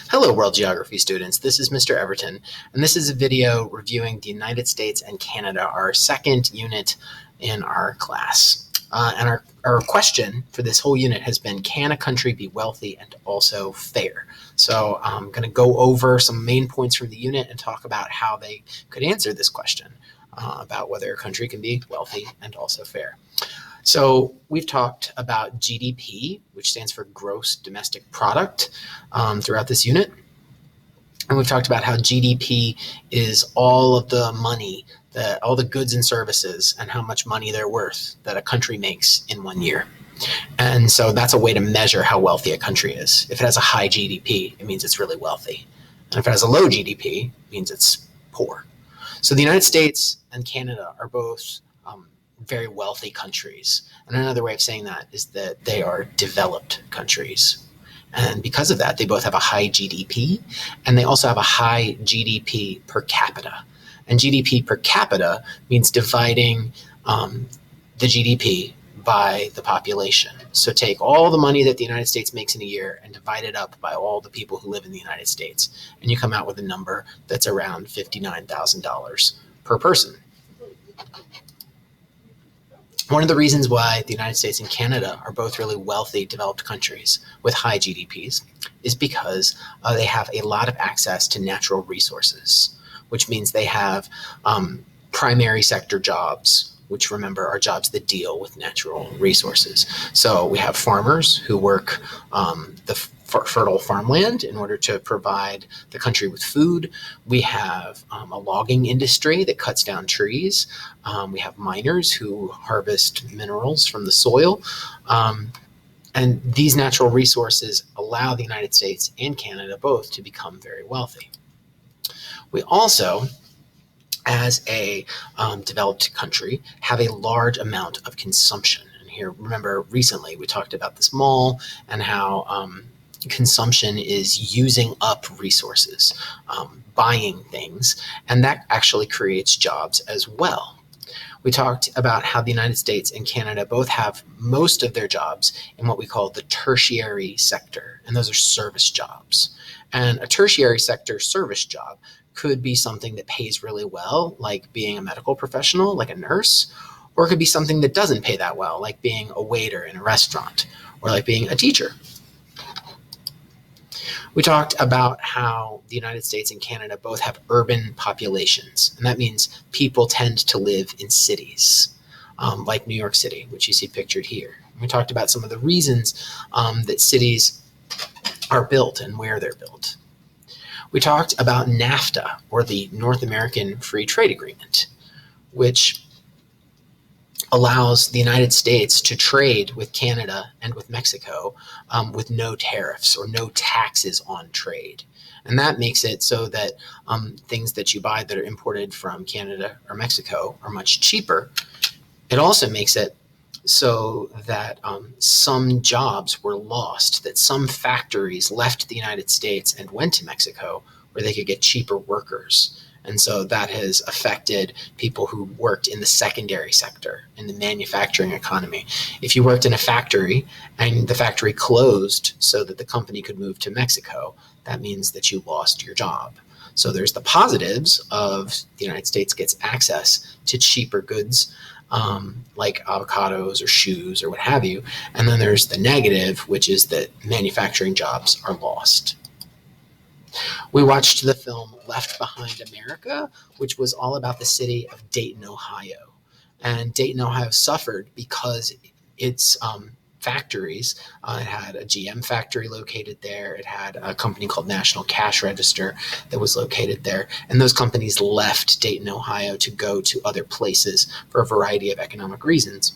Hello, World Geography students. This is Mr. Everton, and this is a video reviewing the United States and Canada, our second unit in our class. And our question for this whole unit has been, can a country be wealthy and also fair? So I'm going to go over some main points from the unit and talk about how they could answer this question about whether a country can be wealthy and also fair. So we've talked about GDP, which stands for Gross Domestic Product, throughout this unit. And we've talked about how GDP is all of the money, all the goods and services, and how much money they're worth that a country makes in 1 year. And so that's a way to measure how wealthy a country is. If it has a high GDP, it means it's really wealthy. And if it has a low GDP, it means it's poor. So the United States and Canada are both very wealthy countries. And another way of saying that is that they are developed countries. And because of that, they both have a high GDP, and they also have a high GDP per capita. And GDP per capita means dividing the GDP by the population. So take all the money that the United States makes in a year and divide it up by all the people who live in the United States. And you come out with a number that's around $59,000 per person. One of the reasons why the United States and Canada are both really wealthy, developed countries with high GDPs is because they have a lot of access to natural resources, which means they have primary sector jobs, which, remember, are jobs that deal with natural resources. So we have farmers who work the fertile farmland in order to provide the country with food. We have a logging industry that cuts down trees. We have miners who harvest minerals from the soil. And these natural resources allow the United States and Canada both to become very wealthy. We also, as a developed country, have a large amount of consumption. And here, remember, recently we talked about this mall and how consumption is using up resources, buying things, and that actually creates jobs as well. We talked about how the United States and Canada both have most of their jobs in what we call the tertiary sector, and those are service jobs. And a tertiary sector service job could be something that pays really well, like being a medical professional, like a nurse, or it could be something that doesn't pay that well, like being a waiter in a restaurant, or like being a teacher. We talked about how the United States and Canada both have urban populations, and that means people tend to live in cities, like New York City, which you see pictured here. We talked about some of the reasons that cities are built and where they're built. We talked about NAFTA, or the North American Free Trade Agreement, which allows the United States to trade with Canada and with Mexico with no tariffs or no taxes on trade. And that makes it so that things that you buy that are imported from Canada or Mexico are much cheaper. It also makes it so that some jobs were lost, that some factories left the United States and went to Mexico where they could get cheaper workers. And so that has affected people who worked in the secondary sector, in the manufacturing economy. If you worked in a factory and the factory closed so that the company could move to Mexico, that means that you lost your job. So there's the positives of the United States gets access to cheaper goods, like avocados or shoes or what have you. And then there's the negative, which is that manufacturing jobs are lost. We watched the film Left Behind America, which was all about the city of Dayton, Ohio. And Dayton, Ohio suffered because its factories, it had a GM factory located there. It had a company called National Cash Register that was located there. And those companies left Dayton, Ohio to go to other places for a variety of economic reasons.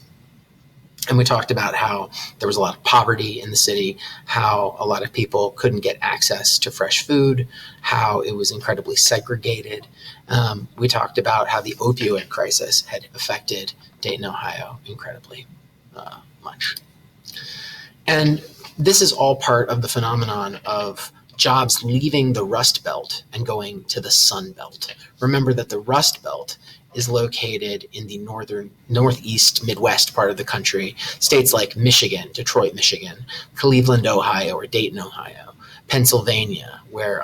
And we talked about how there was a lot of poverty in the city, how a lot of people couldn't get access to fresh food, how it was incredibly segregated. We talked about how the opioid crisis had affected Dayton, Ohio incredibly much. And this is all part of the phenomenon of jobs leaving the Rust Belt and going to the Sun Belt. Remember that the Rust Belt is located in the northeast, Midwest part of the country, states like Michigan, Detroit, Michigan, Cleveland, Ohio, or Dayton, Ohio. Pennsylvania, where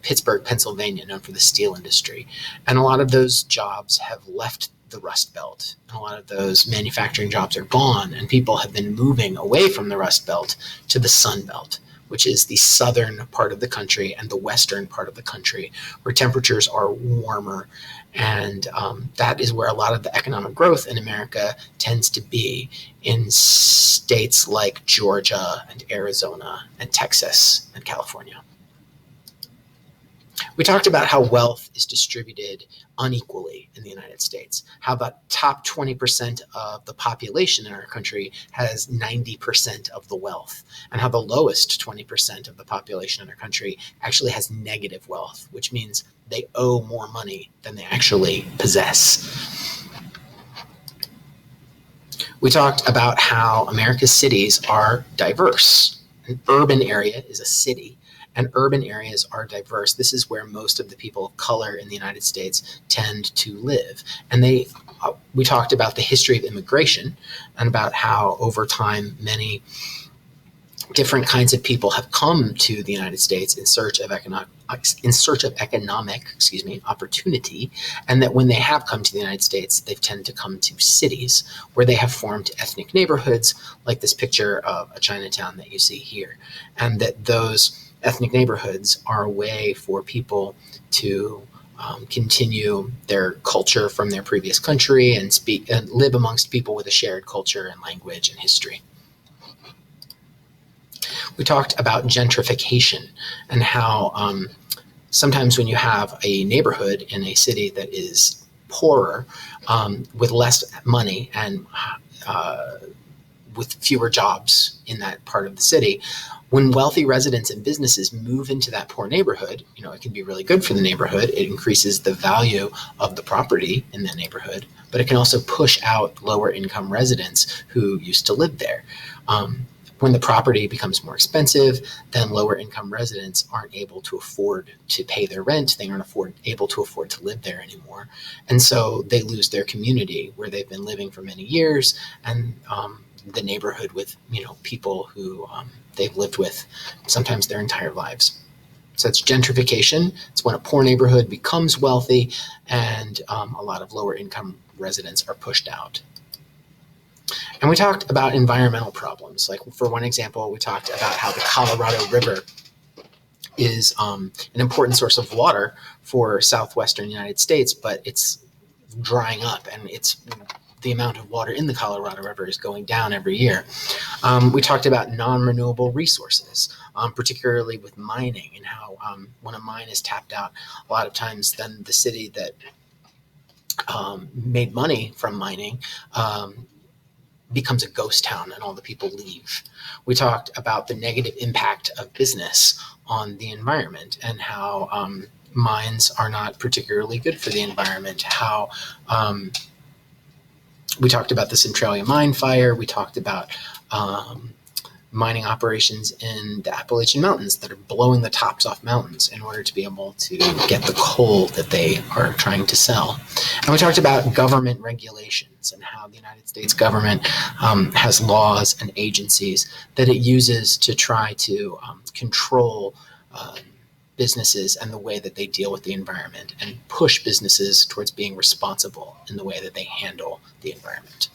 Pittsburgh, Pennsylvania, known for the steel industry. And a lot of those jobs have left the Rust Belt. And a lot of those manufacturing jobs are gone, and people have been moving away from the Rust Belt to the Sun Belt, which is the southern part of the country and the western part of the country, where temperatures are warmer. And that is where a lot of the economic growth in America tends to be, in states like Georgia and Arizona and Texas and California. We talked about how wealth is distributed unequally in the United States, how the top 20% of the population in our country has 90% of the wealth, and how the lowest 20% of the population in our country actually has negative wealth, which means they owe more money than they actually possess. We talked about how America's cities are diverse. An urban area is a city, and urban areas are diverse. This is where most of the people of color in the United States tend to live. And we talked about the history of immigration and about how over time many different kinds of people have come to the United States in search of economic opportunity, and that when they have come to the United States, they've tended to come to cities where they have formed ethnic neighborhoods, like this picture of a Chinatown that you see here, and that those ethnic neighborhoods are a way for people to continue their culture from their previous country and speak and live amongst people with a shared culture and language and history. We talked about gentrification and how sometimes when you have a neighborhood in a city that is poorer, with less money and with fewer jobs in that part of the city, when wealthy residents and businesses move into that poor neighborhood, it can be really good for the neighborhood. It increases the value of the property in that neighborhood, but it can also push out lower income residents who used to live there. When the property becomes more expensive, then lower income residents aren't able to afford to pay their rent. They aren't able to afford to live there anymore. And so they lose their community where they've been living for many years, and the neighborhood with people who they've lived with sometimes their entire lives. So it's gentrification. It's when a poor neighborhood becomes wealthy and a lot of lower income residents are pushed out. And we talked about environmental problems. Like, for one example, we talked about how the Colorado River is an important source of water for southwestern United States, but it's drying up, and the amount of water in the Colorado River is going down every year. We talked about non-renewable resources, particularly with mining, and how when a mine is tapped out, a lot of times then the city that made money from mining becomes a ghost town and all the people leave. We talked about the negative impact of business on the environment and how mines are not particularly good for the environment, how we talked about the Centralia mine fire. We talked about mining operations in the Appalachian Mountains that are blowing the tops off mountains in order to be able to get the coal that they are trying to sell. And we talked about government regulations and how the United States government has laws and agencies that it uses to try to control businesses and the way that they deal with the environment, and push businesses towards being responsible in the way that they handle the environment.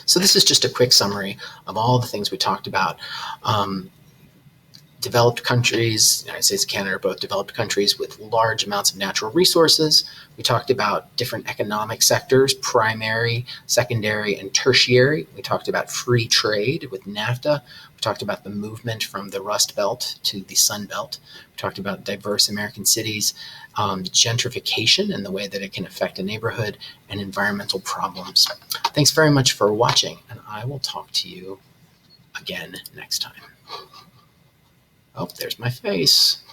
So this is just a quick summary of all the things we talked about. Developed countries, United States and Canada are both developed countries with large amounts of natural resources. We talked about different economic sectors, primary, secondary, and tertiary. We talked about free trade with NAFTA. We talked about the movement from the Rust Belt to the Sun Belt. We talked about diverse American cities, gentrification and the way that it can affect a neighborhood, and environmental problems. Thanks very much for watching, and I will talk to you again next time. Oh, there's my face.